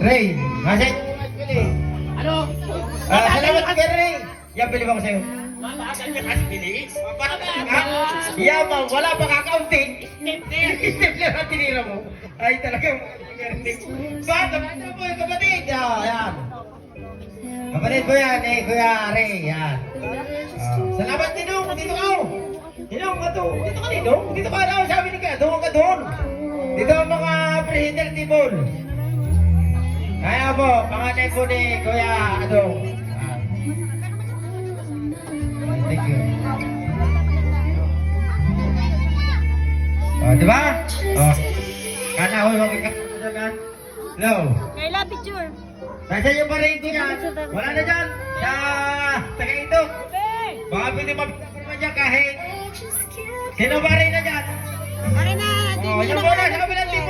Ray, masay. Ano? Salamat kay Ray. Yan, bili ko sa'yo. Mabakal niya kasi bilis. Yaman, wala pa kakaunting. Step lang ang tinira mo. Ay, talagang. Bakit? Kapatid mo yung kapatid. Yan. Kapatid ko yan, Kuya Ray. Yan. Salamat, Tinong. Dito ka. Tinong, dito ka dito. Dito ka daw, sabi ni Kaya. Doon ka doon. Dito ang mga presidente table. Kaya po, panganay po ni Kuya Adong. Thank you. Diba? Kana ho, magkakasagan. Hello. Kayla, picture. Nasaan yung parin ko yan? Wala na dyan. Sa taga ito. Baka pwede mapagpapaman dyan kahit. Sino parin na dyan? Okay na. Yan po na, sa kabilang tipo